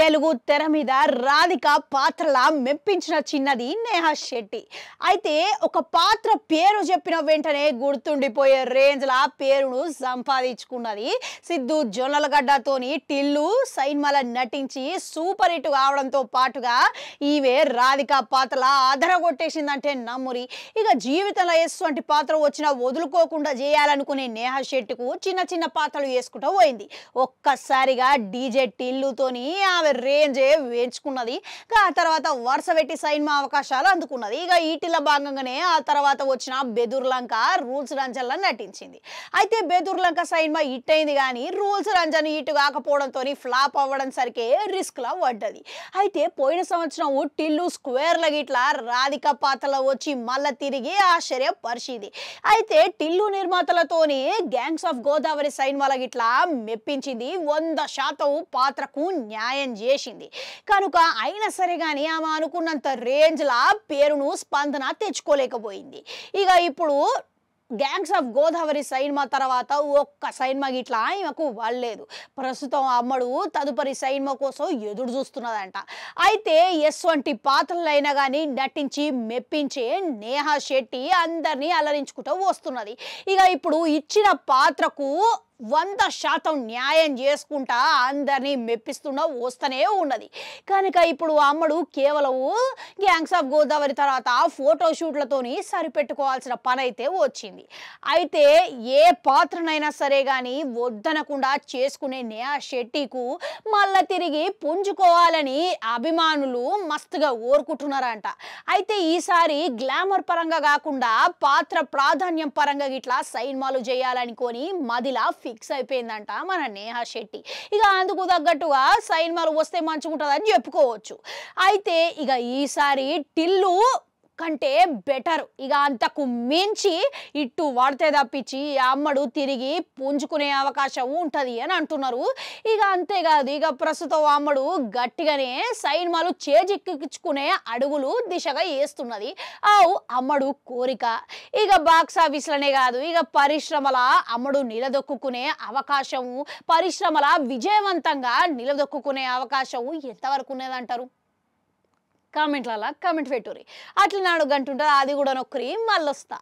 తెలుగు తెర మీద రాధిక పాత్రలా మెప్పించిన చిన్నది నేహా శెట్టి. అయితే ఒక పాత్ర పేరు చెప్పిన వెంటనే గుర్తుండిపోయే రేంజ్లా పేరును సంపాదించుకున్నది. సిద్ధు జొన్నలగడ్డతోని టిల్లు సైన్మాల నటించి సూపర్ హిట్ కావడంతో పాటుగా ఈమె రాధిక పాత్రలా అదరగొట్టేసిందంటే నమ్మురి. ఇక జీవితంలో ఎటువంటి పాత్ర వచ్చినా వదులుకోకుండా చేయాలనుకునే నేహా శెట్టికు చిన్న చిన్న పాత్రలు వేసుకుంటూ పోయింది. ఒక్కసారిగా డీజే టిల్లుతోని ఆమె రేంజే వేయించుకున్నది. ఆ తర్వాత వరుస పెట్టి సైన్మా అవకాశాలు అందుకున్నది. ఇక ఈటిల భాగంగానే ఆ తర్వాత వచ్చిన బెదుర్లంక రూల్స్ రంజన్లో నటించింది. అయితే బెదుర్లంక సైన్మా హిట్ అయింది కానీ రూల్స్ రంజన్ హిట్ కాకపోవడంతో ఫ్లాప్ అవ్వడం సరికే రిస్క్లా పడ్డది. అయితే పోయిన సంవత్సరం టిల్లు స్క్వేర్ల గిట్లా రాధిక పాత్రలో వచ్చి మళ్ళా తిరిగి ఆశ్చర్యపరిచింది. అయితే టిల్లు నిర్మాతలతోని గ్యాంగ్స్ ఆఫ్ గోదావరి సైన్మాల గిట్లా మెప్పించింది. 100% పాత్రకు న్యాయం చేసింది. కనుక అయినా సరే కానీ ఆమె అనుకున్నంత రేంజ్లా పేరును స్పందన తెచ్చుకోలేకపోయింది. ఇక ఇప్పుడు గ్యాంగ్స్ ఆఫ్ గోదావరి సైన్మా తర్వాత ఒక్క సైన్మా గిట్లా ఈమెకు వాళ్ళలేదు. ప్రస్తుతం అమ్మడు తదుపరి సైన్మా కోసం ఎదురు చూస్తున్నదంట. అయితే ఎటువంటి పాత్రలైనా కానీ నటించి మెప్పించే నేహా శెట్టి అందరినీ అలరించుకుంటూ వస్తున్నది. ఇక ఇప్పుడు ఇచ్చిన పాత్రకు 100% న్యాయం చేసుకుంటా అందరినీ మెప్పిస్తున్నా వస్తూనే ఉన్నది. కనుక ఇప్పుడు అమ్మడు కేవలం గ్యాంగ్స్ ఆఫ్ గోదావరి తర్వాత ఫోటోషూట్లతోని సరిపెట్టుకోవాల్సిన పని అయితే వచ్చింది. అయితే ఏ పాత్రనైనా సరే కానీ వద్దనకుండా చేసుకునే నేహా శెట్టికు మళ్ళా తిరిగి పుంజుకోవాలని అభిమానులు మస్తుగా ఓరుకుంటున్నారంట. అయితే ఈసారి గ్లామర్ పరంగా కాకుండా పాత్ర ప్రాధాన్యం పరంగా ఇట్లా సైన్మాలు చేయాలనుకొని మదిలా ఫిక్స్ అయిపోయిందంట మన నేహా శెట్టి. ఇక అందుకు తగ్గట్టుగా సైన్మాలు వస్తే మంచిగుంటుందని చెప్పుకోవచ్చు. అయితే ఇక ఈసారి టిల్లు కంటే బెటర్ ఇక అంతకు మించి ఇట్టు వాడితే తప్పించి అమ్మడు తిరిగి పుంజుకునే అవకాశం ఉంటుంది అని అంటున్నారు. ఇక అంతేకాదు ఇక ప్రస్తుతం అమ్మడు గట్టిగానే సైన్మాలు చేజిక్కించుకునే అడుగులు దిశగా వేస్తున్నది. అమ్మడు కోరిక ఇక బాక్స్ ఆఫీస్లోనే కాదు ఇక పరిశ్రమల అమ్మడు నిలదొక్కునే అవకాశం, పరిశ్రమల విజయవంతంగా నిలదొక్కునే అవకాశం ఎంతవరకు ఉన్నదంటారు? కామెంట్లలో కామెంట్ పెట్టుర్రి. అట్లా నాడు గంటుంటారు, అది కూడా నొక్కరి మళ్ళొస్తా.